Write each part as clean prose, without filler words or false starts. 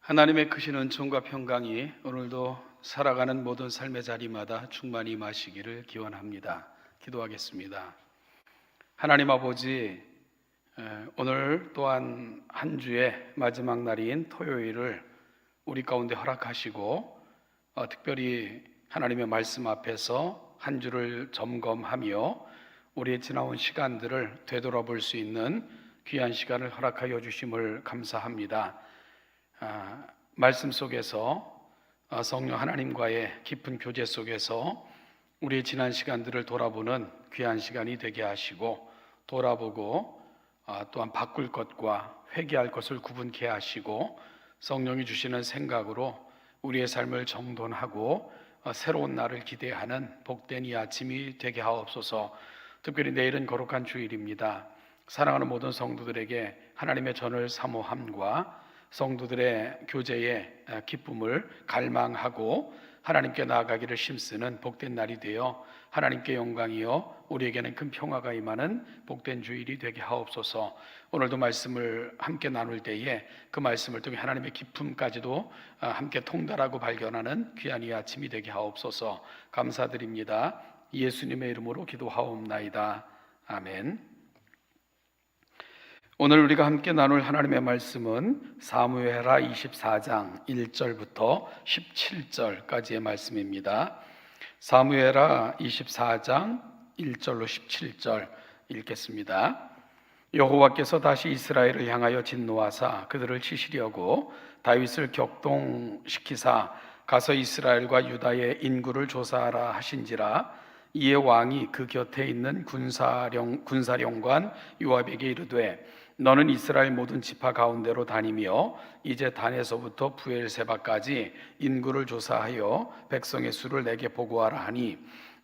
하나님의 크신 은총과 평강이 오늘도 살아가는 모든 삶의 자리마다 충만히 임하시기를 기원합니다. 기도하겠습니다. 하나님 아버지, 오늘 또한 한 주의 마지막 날인 토요일을 우리 가운데 허락하시고 특별히 하나님의 말씀 앞에서 한 주를 점검하며 우리의 지나온 시간들을 되돌아볼 수 있는 귀한 시간을 허락하여 주심을 감사합니다. 말씀 속에서 성령 하나님과의 깊은 교제 속에서 우리의 지난 시간들을 돌아보는 귀한 시간이 되게 하시고, 돌아보고 또한 바꿀 것과 회개할 것을 구분케 하시고, 성령이 주시는 생각으로 우리의 삶을 정돈하고 새로운 날을 기대하는 복된 이 아침이 되게 하옵소서. 특별히 내일은 거룩한 주일입니다. 사랑하는 모든 성도들에게 하나님의 전을 사모함과 성도들의 교제의 기쁨을 갈망하고 하나님께 나아가기를 힘쓰는 복된 날이 되어 하나님께 영광이요 우리에게는 큰 평화가 임하는 복된 주일이 되게 하옵소서. 오늘도 말씀을 함께 나눌 때에 그 말씀을 통해 하나님의 기쁨까지도 함께 통달하고 발견하는 귀한 이 아침이 되게 하옵소서. 감사드립니다. 예수님의 이름으로 기도하옵나이다. 아멘. 오늘 우리가 함께 나눌 하나님의 말씀은 사무엘하 24장 1절부터 17절까지의 말씀입니다. 사무엘하 24장 1절로 17절 읽겠습니다. 여호와께서 다시 이스라엘을 향하여 진노하사 그들을 치시려고 다윗을 격동시키사 가서 이스라엘과 유다의 인구를 조사하라 하신지라. 이에 왕이 그 곁에 있는 군사령관 요압에게 이르되 너는 이스라엘 모든 지파 가운데로 다니며 이제 단에서부터 브엘세바까지 인구를 조사하여 백성의 수를 내게 보고하라 하니,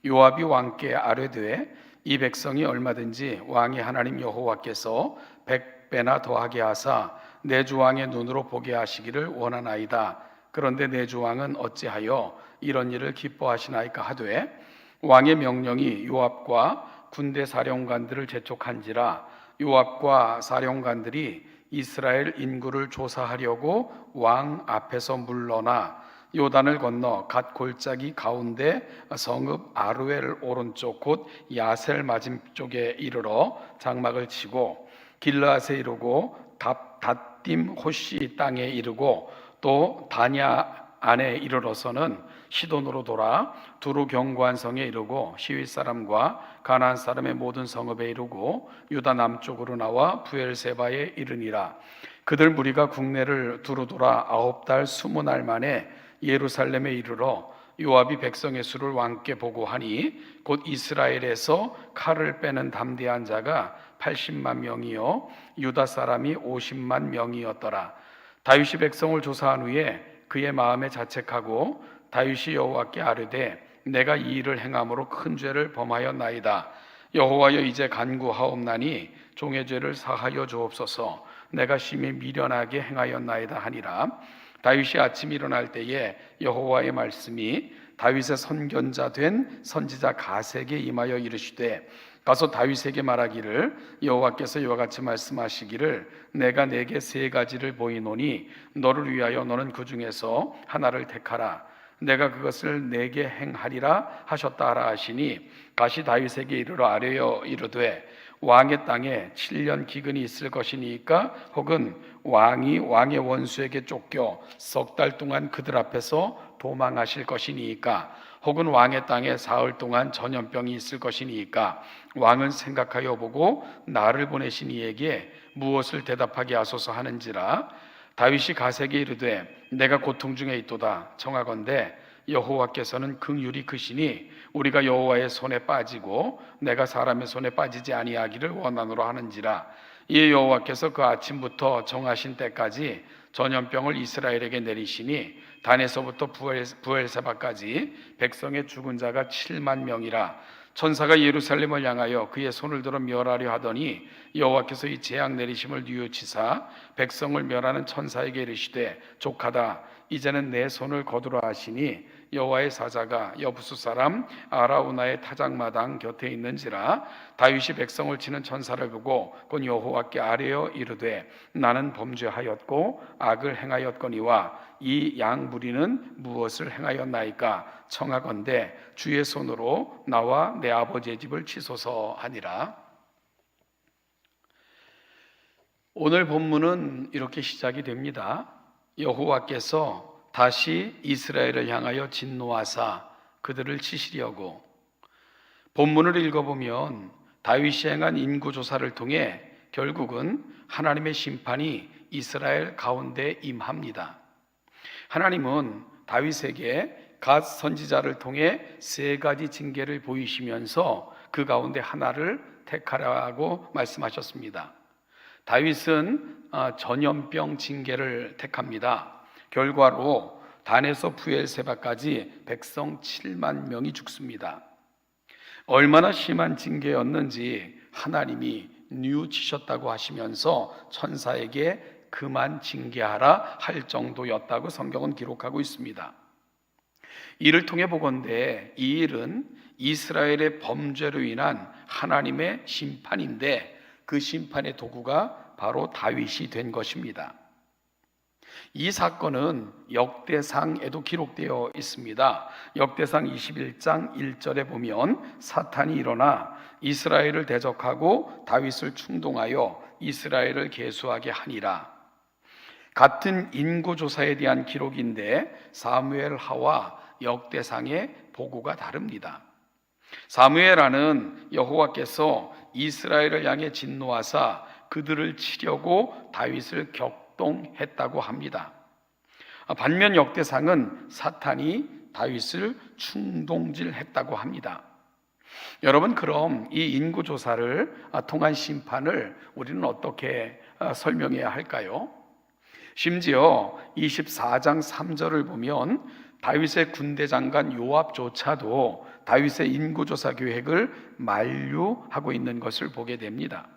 요압이 왕께 아뢰되 이 백성이 얼마든지 왕의 하나님 여호와께서 100배나 더하게 하사 내 주왕의 눈으로 보게 하시기를 원하나이다. 그런데 내 주왕은 어찌하여 이런 일을 기뻐하시나이까 하되, 왕의 명령이 요압과 군대 사령관들을 재촉한지라. 요압과 사령관들이 이스라엘 인구를 조사하려고 왕 앞에서 물러나 요단을 건너 갓 골짜기 가운데 성읍 아루엘 오른쪽 곧 야셀 맞은쪽에 이르러 장막을 치고 길르앗에 이르고 닷딤 호시 땅에 이르고 또 다냐 안에 이르러서는 시돈으로 돌아 두루 경관성에 이르고 시윗 사람과 가나안 사람의 모든 성읍에 이르고 유다 남쪽으로 나와 브엘세바에 이르니라. 그들 무리가 국내를 두루 돌아 9달 20날 만에 예루살렘에 이르러 요압이 백성의 수를 왕께 보고하니 곧 이스라엘에서 칼을 빼는 담대한 자가 80만 명이요 유다 사람이 50만 명이었더라. 다윗이 백성을 조사한 후에 그의 마음에 자책하고 다윗이 여호와께 아뢰되 내가 이 일을 행함으로 큰 죄를 범하였나이다. 여호와여 이제 간구하옵나니 종의 죄를 사하여 주옵소서. 내가 심히 미련하게 행하였나이다 하니라. 다윗이 아침 일어날 때에 여호와의 말씀이 다윗의 선견자 된 선지자 가세에게 임하여 이르시되 가서 다윗에게 말하기를 여호와께서 이와 같이 말씀하시기를 내가 네게 세 가지를 보이노니 너를 위하여 너는 그 중에서 하나를 택하라. 내가 그것을 네게 행하리라 하셨다 하라 하시니 가시 다윗에게 이르러 아뢰어 이르되 왕의 땅에 7년 기근이 있을 것이니까 혹은 왕이 왕의 원수에게 쫓겨 석 달 동안 그들 앞에서 도망하실 것이니까 혹은 왕의 땅에 사흘 동안 전염병이 있을 것이니까 왕은 생각하여 보고 나를 보내신 이에게 무엇을 대답하게 하소서 하는지라. 다윗이 가세에게 이르되 내가 고통 중에 있도다. 청하건대 여호와께서는 긍휼이 크시니 우리가 여호와의 손에 빠지고 내가 사람의 손에 빠지지 아니하기를 원하노라 하는지라. 이에 여호와께서 그 아침부터 정하신 때까지 전염병을 이스라엘에게 내리시니 단에서부터 부엘세바까지 백성의 죽은 자가 7만 명이라. 천사가 예루살렘을 향하여 그의 손을 들어 멸하려 하더니 여호와께서 이 재앙 내리심을 뉘우치사 백성을 멸하는 천사에게 이르시되 족하다. 이제는 내 손을 거두라 하시니 여호와의 사자가 여부수 사람 아라우나의 타작마당 곁에 있는지라. 다윗이 백성을 치는 천사를 보고 곧 여호와께 아뢰어 이르되 나는 범죄하였고 악을 행하였거니와 이 양무리는 무엇을 행하였나이까. 청하건대 주의 손으로 나와 내 아버지의 집을 치소서 하니라. 오늘 본문은 이렇게 시작이 됩니다. 여호와께서 다시 이스라엘을 향하여 진노하사 그들을 치시려고. 본문을 읽어보면 다윗이 행한 인구조사를 통해 결국은 하나님의 심판이 이스라엘 가운데 임합니다. 하나님은 다윗에게 갓 선지자를 통해 세 가지 징계를 보이시면서 그 가운데 하나를 택하라고 말씀하셨습니다. 다윗은 전염병 징계를 택합니다. 결과로 단에서 부엘세바까지 백성 7만 명이 죽습니다. 얼마나 심한 징계였는지 하나님이 뉘우치셨다고 하시면서 천사에게 그만 징계하라 할 정도였다고 성경은 기록하고 있습니다. 이를 통해 보건대 이 일은 이스라엘의 범죄로 인한 하나님의 심판인데 그 심판의 도구가 바로 다윗이 된 것입니다. 이 사건은 역대상에도 기록되어 있습니다. 역대상 21장 1절에 보면 사탄이 일어나 이스라엘을 대적하고 다윗을 충동하여 이스라엘을 계수하게 하니라. 같은 인구조사에 대한 기록인데 사무엘하와 역대상의 보고가 다릅니다. 사무엘하는 여호와께서 이스라엘을 향해 진노하사 그들을 치려고 다윗을 격동했다고 합니다. 반면 역대상은 사탄이 다윗을 충동질했다고 합니다. 여러분, 그럼 이 인구조사를 통한 심판을 우리는 어떻게 설명해야 할까요? 심지어 24장 3절을 보면 다윗의 군대 장관 요압조차도 다윗의 인구조사 계획을 만류하고 있는 것을 보게 됩니다.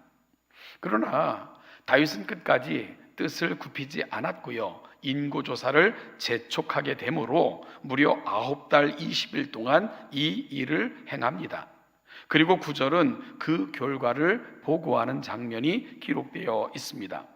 그러나 다윗은 끝까지 뜻을 굽히지 않았고요, 인구조사를 재촉하게 되므로 무려 9달 20일 동안 이 일을 행합니다. 그리고 9절은 그 결과를 보고하는 장면이 기록되어 있습니다.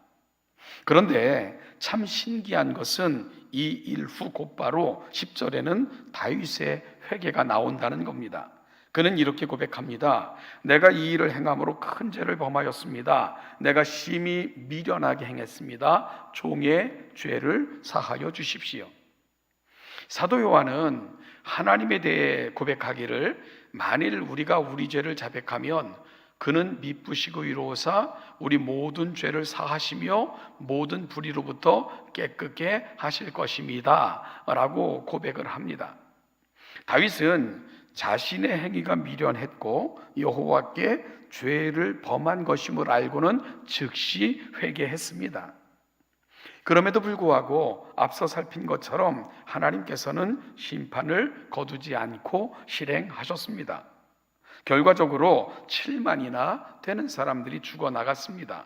그런데 참 신기한 것은 이 일 후 곧바로 10절에는 다윗의 회개가 나온다는 겁니다. 그는 이렇게 고백합니다. 내가 이 일을 행함으로 큰 죄를 범하였습니다. 내가 심히 미련하게 행했습니다. 종의 죄를 사하여 주십시오. 사도 요한은 하나님에 대해 고백하기를 만일 우리가 우리 죄를 자백하면 그는 미쁘시고 위로우사 우리 모든 죄를 사하시며 모든 불의로부터 깨끗게 하실 것입니다 라고 고백을 합니다. 다윗은 자신의 행위가 미련했고 여호와께 죄를 범한 것임을 알고는 즉시 회개했습니다. 그럼에도 불구하고 앞서 살핀 것처럼 하나님께서는 심판을 거두지 않고 실행하셨습니다. 결과적으로 7만이나 되는 사람들이 죽어나갔습니다.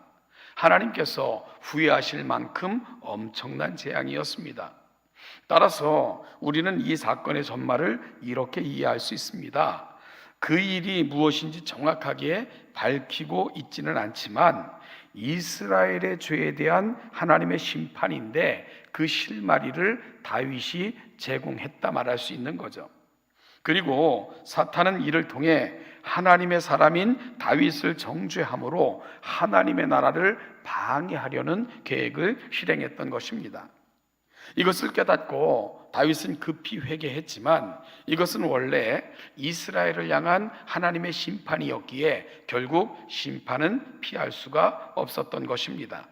하나님께서 후회하실 만큼 엄청난 재앙이었습니다. 따라서 우리는 이 사건의 전말을 이렇게 이해할 수 있습니다. 그 일이 무엇인지 정확하게 밝히고 있지는 않지만 이스라엘의 죄에 대한 하나님의 심판인데 그 실마리를 다윗이 제공했다 말할 수 있는 거죠. 그리고 사탄은 이를 통해 하나님의 사람인 다윗을 정죄함으로 하나님의 나라를 방해하려는 계획을 실행했던 것입니다. 이것을 깨닫고 다윗은 급히 회개했지만 이것은 원래 이스라엘을 향한 하나님의 심판이었기에 결국 심판은 피할 수가 없었던 것입니다.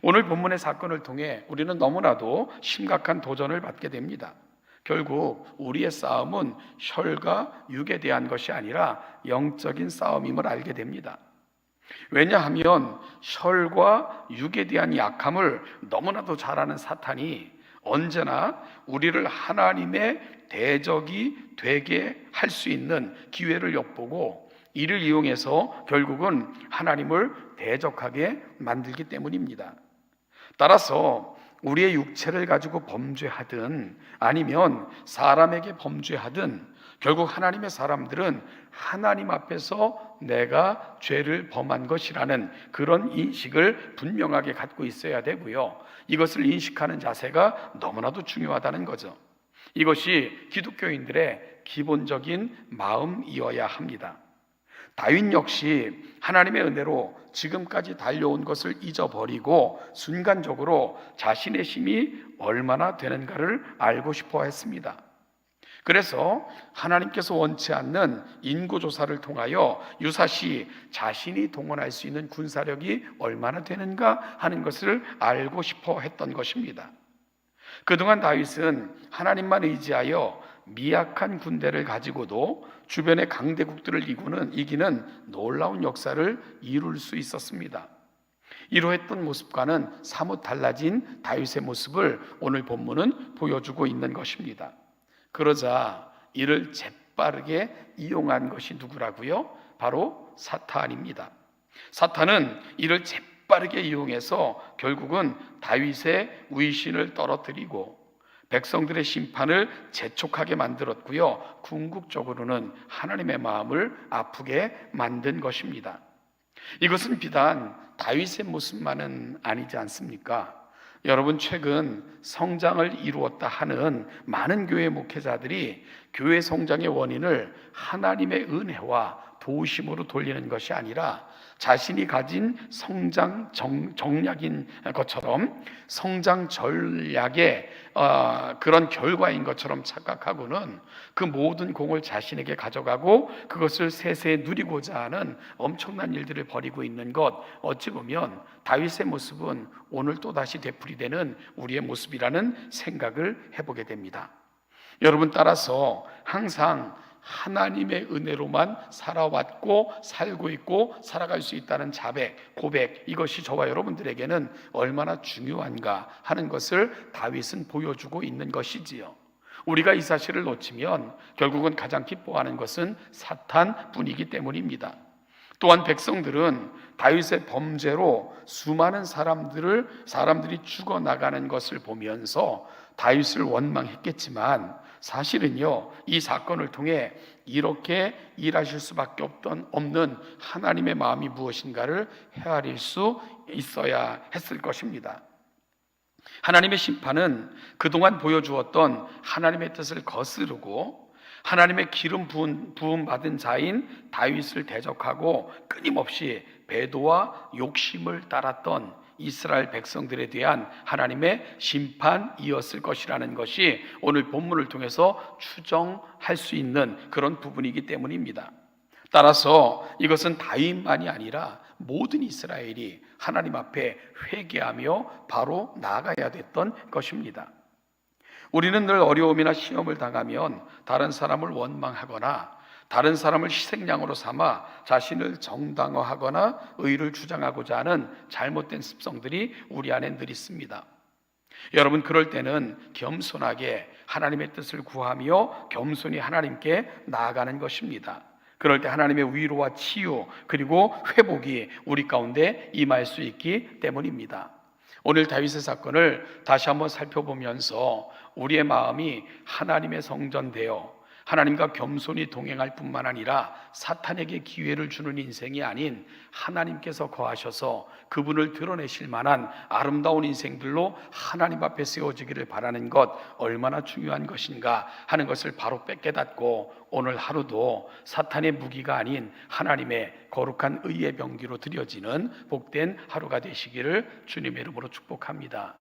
오늘 본문의 사건을 통해 우리는 너무나도 심각한 도전을 받게 됩니다. 결국 우리의 싸움은 혈과 육에 대한 것이 아니라 영적인 싸움임을 알게 됩니다. 왜냐하면 혈과 육에 대한 약함을 너무나도 잘 아는 사탄이 언제나 우리를 하나님의 대적이 되게 할 수 있는 기회를 엿보고 이를 이용해서 결국은 하나님을 대적하게 만들기 때문입니다. 따라서 우리의 육체를 가지고 범죄하든 아니면 사람에게 범죄하든 결국 하나님의 사람들은 하나님 앞에서 내가 죄를 범한 것이라는 그런 인식을 분명하게 갖고 있어야 되고요. 이것을 인식하는 자세가 너무나도 중요하다는 거죠. 이것이 기독교인들의 기본적인 마음이어야 합니다. 다윗 역시 하나님의 은혜로 지금까지 달려온 것을 잊어버리고 순간적으로 자신의 힘이 얼마나 되는가를 알고 싶어 했습니다. 그래서 하나님께서 원치 않는 인구조사를 통하여 유사시 자신이 동원할 수 있는 군사력이 얼마나 되는가 하는 것을 알고 싶어 했던 것입니다. 그동안 다윗은 하나님만 의지하여 미약한 군대를 가지고도 주변의 강대국들을 이기는 놀라운 역사를 이룰 수 있었습니다. 이러했던 모습과는 사뭇 달라진 다윗의 모습을 오늘 본문은 보여주고 있는 것입니다. 그러자 이를 재빠르게 이용한 것이 누구라고요? 바로 사탄입니다. 사탄은 이를 재빠르게 이용해서 결국은 다윗의 위신을 떨어뜨리고 백성들의 심판을 재촉하게 만들었고요. 궁극적으로는 하나님의 마음을 아프게 만든 것입니다. 이것은 비단 다윗의 모습만은 아니지 않습니까? 여러분, 최근 성장을 이루었다 하는 많은 교회 목회자들이 교회 성장의 원인을 하나님의 은혜와 도우심으로 돌리는 것이 아니라 자신이 가진 성장 정략인 것처럼 성장 전략의 그런 결과인 것처럼 착각하고는 그 모든 공을 자신에게 가져가고 그것을 세세히 누리고자 하는 엄청난 일들을 벌이고 있는 것, 어찌 보면 다윗의 모습은 오늘 또다시 되풀이되는 우리의 모습이라는 생각을 해보게 됩니다. 여러분, 따라서 항상 하나님의 은혜로만 살아왔고 살고 있고 살아갈 수 있다는 자백, 고백, 이것이 저와 여러분들에게는 얼마나 중요한가 하는 것을 다윗은 보여주고 있는 것이지요. 우리가 이 사실을 놓치면 결국은 가장 기뻐하는 것은 사탄뿐이기 때문입니다. 또한 백성들은 다윗의 범죄로 수많은 사람들이 죽어나가는 것을 보면서 다윗을 원망했겠지만 사실은요, 이 사건을 통해 이렇게 일하실 수밖에 없는 하나님의 마음이 무엇인가를 헤아릴 수 있어야 했을 것입니다. 하나님의 심판은 그동안 보여주었던 하나님의 뜻을 거스르고 하나님의 기름 부음 받은 자인 다윗을 대적하고 끊임없이 배도와 욕심을 따랐던 이스라엘 백성들에 대한 하나님의 심판이었을 것이라는 것이 오늘 본문을 통해서 추정할 수 있는 그런 부분이기 때문입니다. 따라서 이것은 다윗만이 아니라 모든 이스라엘이 하나님 앞에 회개하며 바로 나아가야 됐던 것입니다. 우리는 늘 어려움이나 시험을 당하면 다른 사람을 원망하거나 다른 사람을 희생양으로 삼아 자신을 정당화하거나 의를 주장하고자 하는 잘못된 습성들이 우리 안에 늘 있습니다. 여러분, 그럴 때는 겸손하게 하나님의 뜻을 구하며 겸손히 하나님께 나아가는 것입니다. 그럴 때 하나님의 위로와 치유 그리고 회복이 우리 가운데 임할 수 있기 때문입니다. 오늘 다윗의 사건을 다시 한번 살펴보면서 우리의 마음이 하나님의 성전되어 하나님과 겸손히 동행할 뿐만 아니라 사탄에게 기회를 주는 인생이 아닌 하나님께서 거하셔서 그분을 드러내실 만한 아름다운 인생들로 하나님 앞에 세워지기를 바라는 것 얼마나 중요한 것인가 하는 것을 바로 깨닫고 오늘 하루도 사탄의 무기가 아닌 하나님의 거룩한 의의 병기로 드려지는 복된 하루가 되시기를 주님의 이름으로 축복합니다.